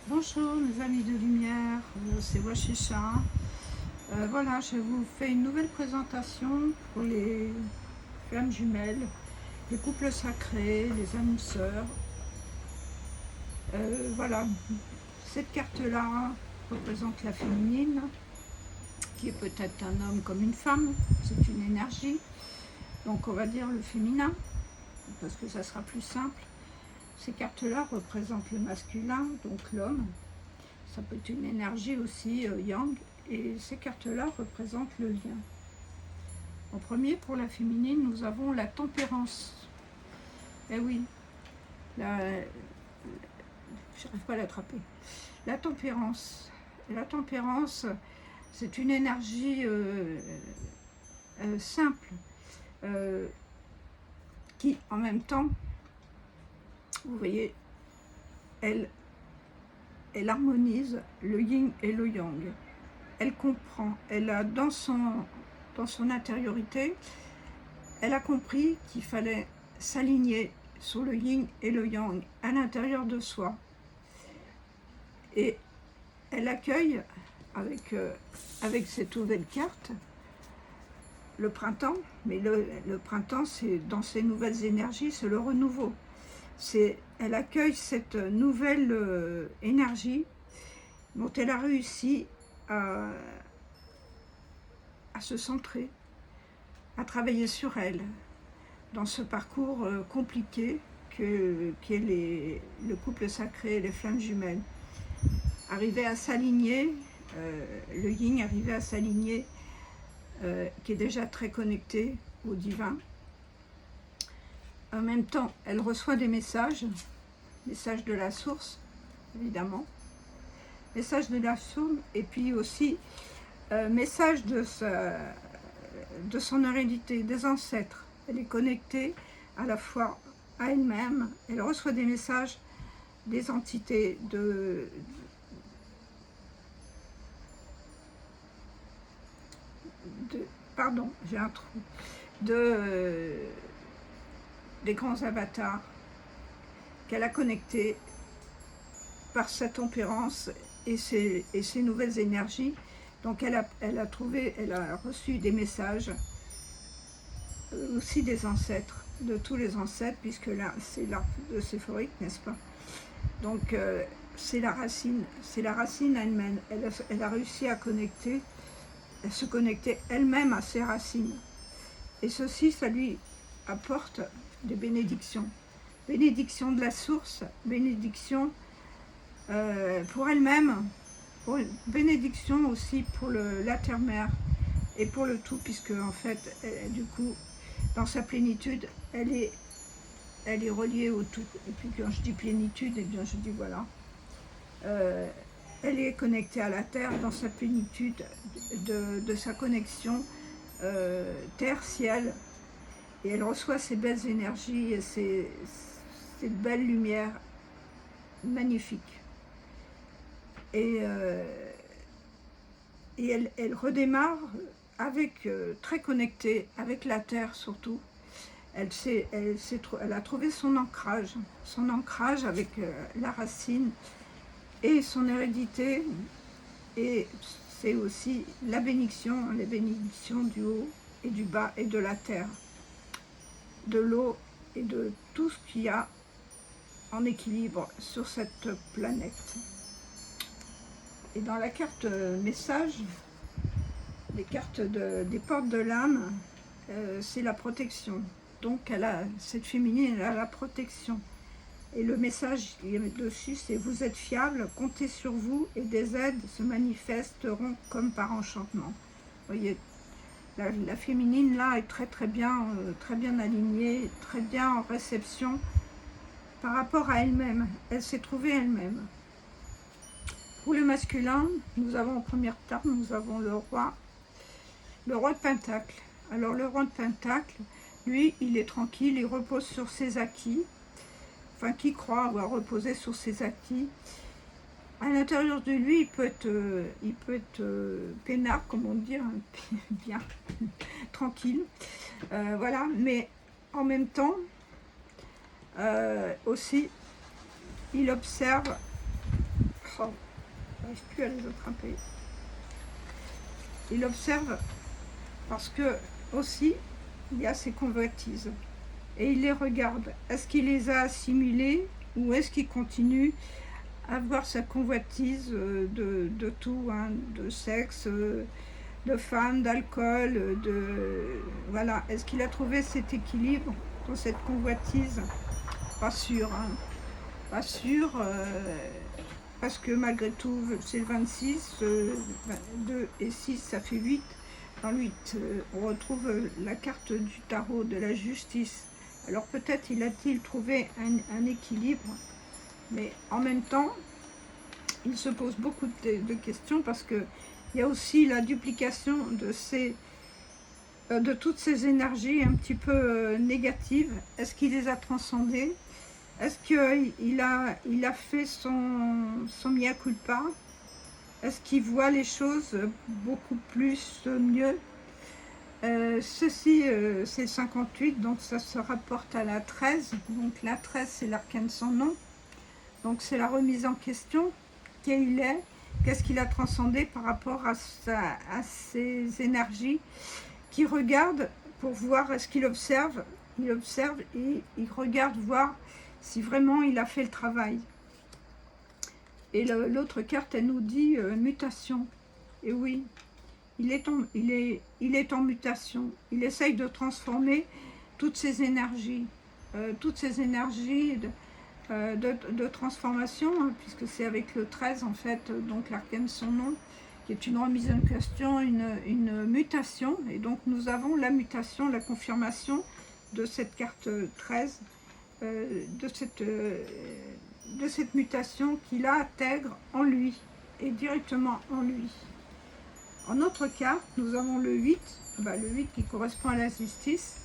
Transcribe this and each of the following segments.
Bonjour mes amis de lumière, c'est Washisha. Voilà, je vous fais une nouvelle présentation pour les flammes jumelles, les couples sacrés, les âmes sœurs. Voilà, cette carte-là représente la féminine, qui est peut-être un homme comme une femme, c'est une énergie. Donc on va dire le féminin, parce que ça sera plus simple. Ces cartes-là représentent le masculin, donc l'homme. Ça peut être une énergie aussi yang, et ces cartes-là représentent le lien. En premier, pour la féminine, nous avons la tempérance. Eh oui, j'arrive pas à l'attraper. La tempérance. La tempérance, c'est une énergie simple, qui en même temps, vous voyez, elle harmonise le yin et le yang. Elle comprend, elle a dans son intériorité, elle a compris qu'il fallait s'aligner sur le yin et le yang à l'intérieur de soi. Et elle accueille avec cette nouvelle carte le printemps, mais le printemps, c'est dans ces nouvelles énergies, c'est le renouveau. Elle accueille cette nouvelle énergie dont elle a réussi à se centrer, à travailler sur elle, dans ce parcours compliqué qu'est le couple sacré et les flammes jumelles. Arriver à s'aligner, le yin arriver à s'aligner, qui est déjà très connecté au divin. En même temps, elle reçoit des messages de la source, évidemment, messages de la source, et puis aussi message de son hérédité, des ancêtres. Elle est connectée à la fois à elle-même, elle reçoit des messages des entités pardon, j'ai un trou, des grands avatars qu'elle a connectés par sa tempérance et ses nouvelles énergies. Donc elle a reçu des messages aussi des ancêtres, de tous les ancêtres, puisque là c'est l'arbre de Séphorique, n'est-ce pas? Donc c'est la racine elle-même. Elle a réussi à se connecter elle-même à ses racines. Et ceci, ça lui apporte des bénédictions. Bénédiction de la source, bénédiction pour elle-même, bénédiction aussi pour la terre-mère et pour le tout, puisque en fait, du coup, dans sa plénitude, elle est reliée au tout. Et puis quand je dis plénitude, eh bien je dis voilà. Elle est connectée à la terre dans sa plénitude de sa connexion terre-ciel, et elle reçoit ces belles énergies et cette belle lumière magnifique. Et elle redémarre très connectée avec la terre surtout. Elle a trouvé son ancrage avec la racine et son hérédité, et c'est aussi la bénédiction, les bénédictions du haut et du bas et de la terre, de l'eau et de tout ce qu'il y a en équilibre sur cette planète. Et dans la carte message, les cartes des portes de l'âme, c'est la protection. Donc cette féminine, elle a la protection. Et le message dessus, c'est « Vous êtes fiable, comptez sur vous et des aides se manifesteront comme par enchantement ». Vous voyez, la féminine, là, est très bien alignée, très bien en réception par rapport à elle-même. Elle s'est trouvée elle-même. Pour le masculin, nous avons en première table, nous avons le roi de Pentacle. Alors le roi de Pentacle, lui, il est tranquille, il repose sur ses acquis, enfin qui croit avoir reposé sur ses acquis. À l'intérieur de lui, il peut être peinard, comme on dit, hein, bien tranquille, voilà. Mais en même temps, aussi, il observe Oh, j'arrive plus à les attraper. Il observe parce que aussi il y a ses convoitises et il les regarde. Est-ce qu'il les a assimilées ou est-ce qu'il continue à avoir sa convoitise de tout, hein, de sexe, de femmes, d'alcool, voilà. Est-ce qu'il a trouvé cet équilibre dans cette convoitise? Pas sûr, hein. Pas sûr, parce que malgré tout, c'est le 26, 2 et 6, ça fait 8. Dans le 8, on retrouve la carte du tarot de la justice. Alors peut-être a-t-il trouvé un équilibre, mais en même temps, il se pose beaucoup de questions parce que il y a aussi la duplication de toutes ces énergies un petit peu négatives. Est-ce qu'il les a transcendées? Est-ce qu'il a fait son mea culpa? Est-ce qu'il voit les choses beaucoup plus mieux? Ceci, c'est 58, donc ça se rapporte à la 13. Donc la 13, c'est l'arcane sans nom. Donc c'est la remise en question. Qui il est? Qu'est-ce qu'il a transcendé par rapport à ses énergies? Qui regarde pour voir, est-ce qu'il observe? Il observe et il regarde voir si vraiment il a fait le travail. Et l'autre carte, elle nous dit mutation. Et oui, il est en mutation. Il essaye de transformer toutes ces énergies de transformation, hein, puisque c'est avec le 13 en fait, donc l'arcane son nom, qui est une remise en question, une mutation. Et donc nous avons la mutation, la confirmation de cette carte 13, de cette mutation qu'il intègre en lui, et directement en lui. En autre carte, nous avons le 8, le 8 qui correspond à la justice,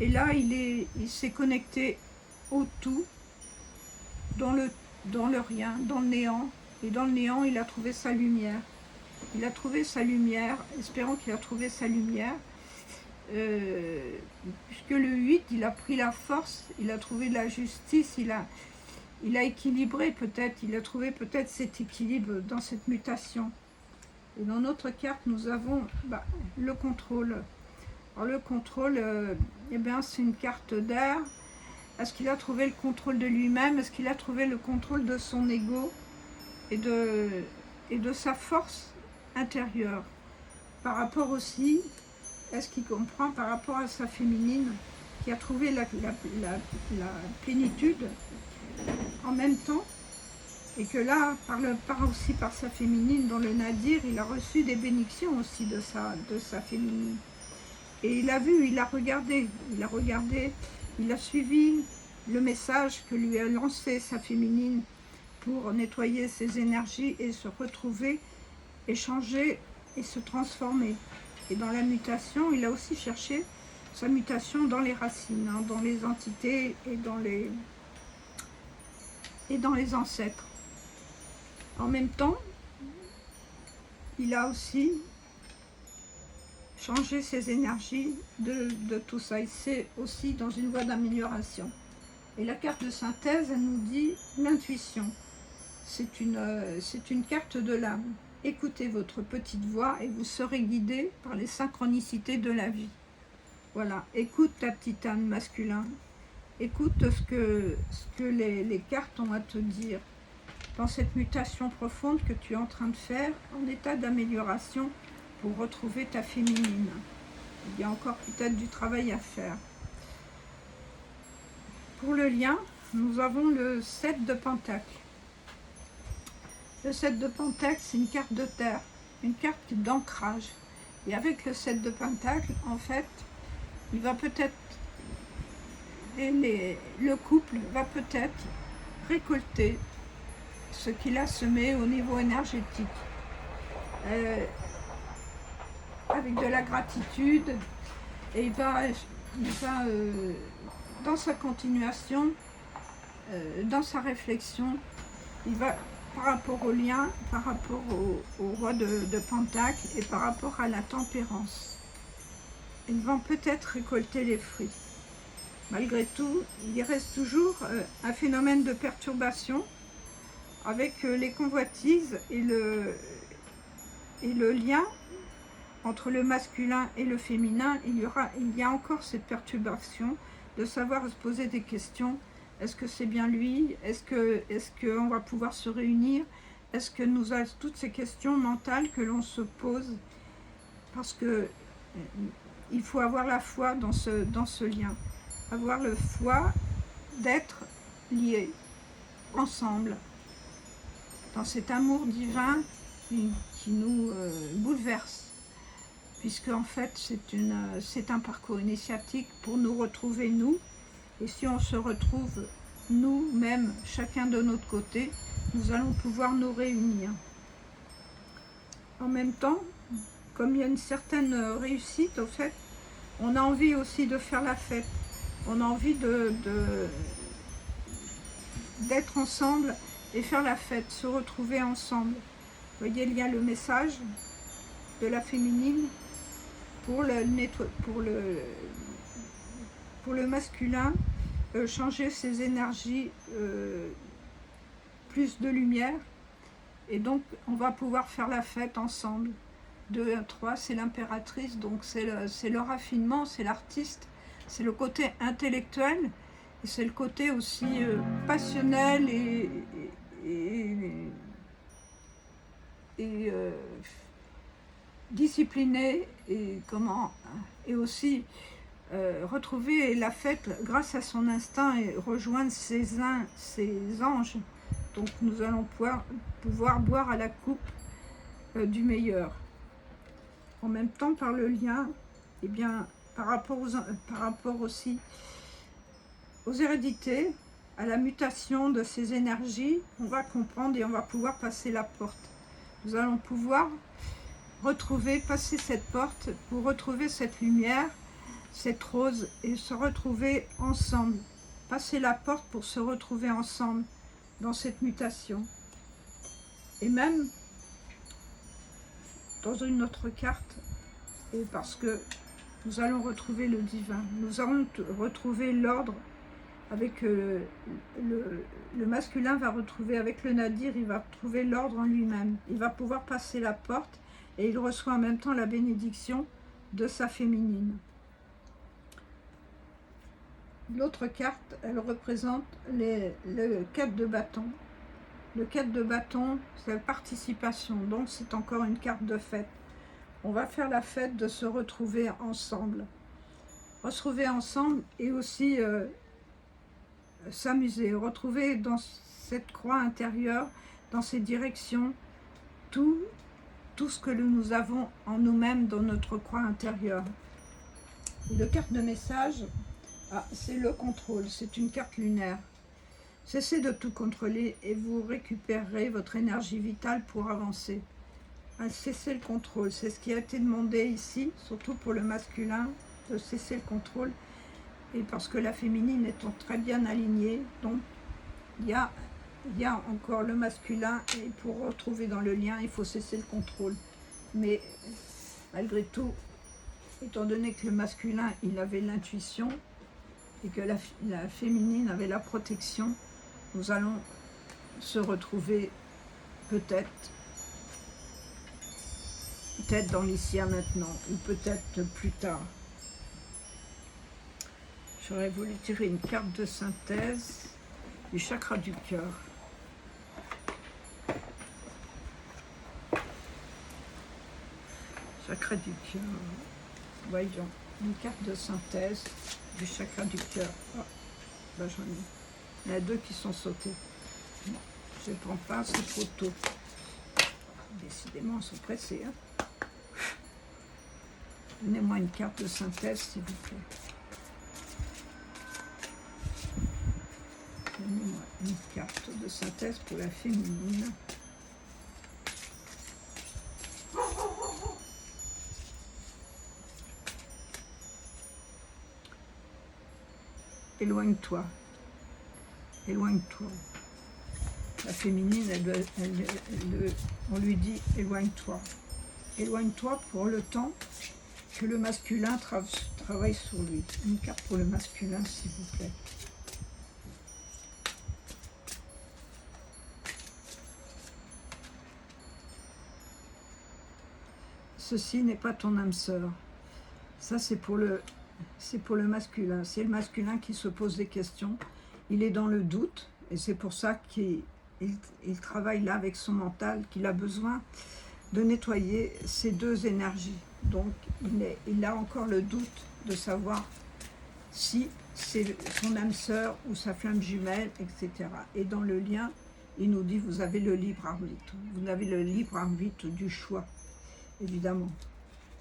et là il s'est connecté au tout, dans le rien, dans le néant, et dans le néant il a trouvé sa lumière. Il a trouvé sa lumière, espérons qu'il a trouvé sa lumière, puisque le 8, il a pris la force, il a trouvé la justice, il a équilibré peut-être, il a trouvé peut-être cet équilibre dans cette mutation. Et dans notre carte, nous avons le contrôle. Alors le contrôle, c'est une carte d'air. Est-ce qu'il a trouvé le contrôle de lui-même? Est-ce qu'il a trouvé le contrôle de son ego et de sa force intérieure? Par rapport aussi, est-ce qu'il comprend par rapport à sa féminine, qui a trouvé la plénitude en même temps, et que là, aussi par sa féminine, dans le nadir, il a reçu des bénédictions aussi de sa féminine. Et il a vu, il a regardé, il a suivi le message que lui a lancé sa féminine pour nettoyer ses énergies et se retrouver, échanger et se transformer. Et dans la mutation, il a aussi cherché sa mutation dans les racines, hein, dans les entités et dans les ancêtres. En même temps, il a aussi changé ses énergies de tout ça. Il est aussi dans une voie d'amélioration. Et la carte de synthèse, elle nous dit l'intuition. C'est une carte de l'âme. Écoutez votre petite voix et vous serez guidé par les synchronicités de la vie. Voilà, écoute ta petite âme masculin. Écoute ce que les cartes ont à te dire dans cette mutation profonde que tu es en train de faire en état d'amélioration pour retrouver ta féminine. Il y a encore peut-être du travail à faire. Pour le lien, nous avons le 7 de Pentacle. Le 7 de Pentacle, c'est une carte de terre, une carte d'ancrage. Et avec le 7 de Pentacle, en fait, il va peut-être, le couple va peut-être récolter ce qu'il a semé au niveau énergétique. Avec de la gratitude, et il va dans sa continuation, dans sa réflexion, il va, par rapport au lien, par rapport au roi de Pentacle et par rapport à la tempérance, ils vont peut-être récolter les fruits. Malgré tout, il reste toujours un phénomène de perturbation avec les convoitises et le lien entre le masculin et le féminin, il y a encore cette perturbation de savoir se poser des questions. Est-ce que c'est bien lui? Est-ce qu'on va pouvoir se réunir? Est-ce que nous avons toutes ces questions mentales que l'on se pose? Parce que il faut avoir la foi dans ce lien. Avoir la foi d'être liés ensemble dans cet amour divin qui nous bouleverse. Puisque en fait c'est un parcours initiatique pour nous retrouver nous, et si on se retrouve nous-mêmes, chacun de notre côté, nous allons pouvoir nous réunir. En même temps, comme il y a une certaine réussite, au fait, on a envie aussi de faire la fête, on a envie d'être ensemble et faire la fête, se retrouver ensemble. Vous voyez, il y a le message de la féminine pour le masculin, changer ses énergies, plus de lumière, et donc on va pouvoir faire la fête ensemble. 2, 1, 3, c'est l'impératrice, donc c'est le raffinement, c'est l'artiste, c'est le côté intellectuel, et c'est le côté aussi passionnel et discipliné, et aussi retrouver la fête grâce à son instinct et rejoindre ses anges. Donc nous allons pouvoir boire à la coupe du meilleur. En même temps, par le lien, eh bien, par rapport aussi aux hérédités, à la mutation de ces énergies, on va comprendre et on va pouvoir passer la porte. Nous allons pouvoir passer cette porte pour retrouver cette lumière, cette rose, et se retrouver ensemble. Passer la porte pour se retrouver ensemble dans cette mutation. Et même dans une autre carte, et parce que nous allons retrouver le divin, nous allons retrouver l'ordre avec le masculin va retrouver, avec le nadir, il va retrouver l'ordre en lui-même. Il va pouvoir passer la porte et il reçoit en même temps la bénédiction de sa féminine. L'autre carte, elle représente le 4 de bâton. Le 4 de bâton, c'est la participation, donc c'est encore une carte de fête. On va faire la fête de se retrouver ensemble. Retrouver ensemble et aussi s'amuser, retrouver dans cette croix intérieure, dans ces directions, tout ce que nous avons en nous-mêmes dans notre croix intérieure. Et le carte de message, c'est le contrôle, c'est une carte lunaire. Cessez de tout contrôler et vous récupérerez votre énergie vitale pour avancer. Cessez le contrôle, c'est ce qui a été demandé ici, surtout pour le masculin, de cesser le contrôle. Et parce que la féminine étant très bien alignée, donc il y a encore le masculin, et pour retrouver dans le lien, il faut cesser le contrôle. Mais malgré tout, étant donné que le masculin, il avait l'intuition, et que la féminine avait la protection, nous allons se retrouver peut-être dans l'ici et maintenant, ou peut-être plus tard. J'aurais voulu tirer une carte de synthèse du chakra du cœur. Chakra du cœur. Voyons, une carte de synthèse du chakra du cœur. Oh, là j'en ai. Il y en a 2 qui sont sautés. Bon, je ne prends pas, c'est trop tôt. Décidément, ils sont pressés. Hein. Donnez-moi une carte de synthèse, s'il vous plaît. Donnez-moi une carte de synthèse pour la féminine. Éloigne-toi. Éloigne-toi. La féminine, on lui dit éloigne-toi. Éloigne-toi pour le temps que le masculin travaille sur lui. Une carte pour le masculin, s'il vous plaît. ceci n'est pas ton âme sœur. Ça, c'est pour le masculin. C'est le masculin qui se pose des questions. Il est dans le doute, et c'est pour ça qu'il travaille là avec son mental, qu'il a besoin de nettoyer ces deux énergies. Donc, il a encore le doute de savoir si c'est son âme sœur ou sa flamme jumelle, etc. Et dans le lien, il nous dit, vous avez le libre arbitre. Vous avez le libre arbitre du choix, évidemment.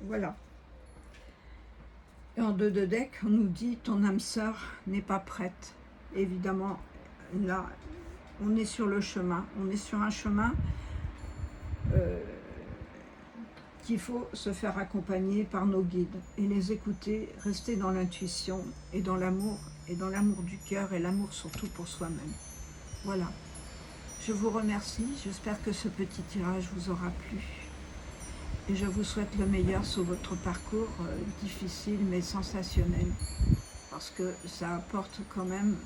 Voilà. Et en 2 de deck, on nous dit, ton âme sœur n'est pas prête. Évidemment, là, on est sur le chemin. On est sur un chemin qu'il faut se faire accompagner par nos guides et les écouter, rester dans l'intuition et dans l'amour du cœur et l'amour surtout pour soi-même. Voilà. Je vous remercie, j'espère que ce petit tirage vous aura plu et je vous souhaite le meilleur sur votre parcours difficile mais sensationnel parce que ça apporte quand même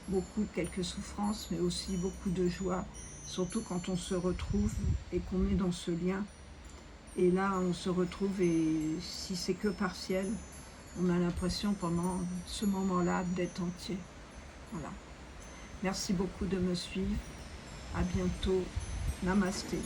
beaucoup, quelques souffrances mais aussi beaucoup de joie, surtout quand on se retrouve et qu'on est dans ce lien. Et là, on se retrouve et si c'est que partiel, on a l'impression pendant ce moment-là d'être entier. Voilà. Merci beaucoup de me suivre. À bientôt. Namasté.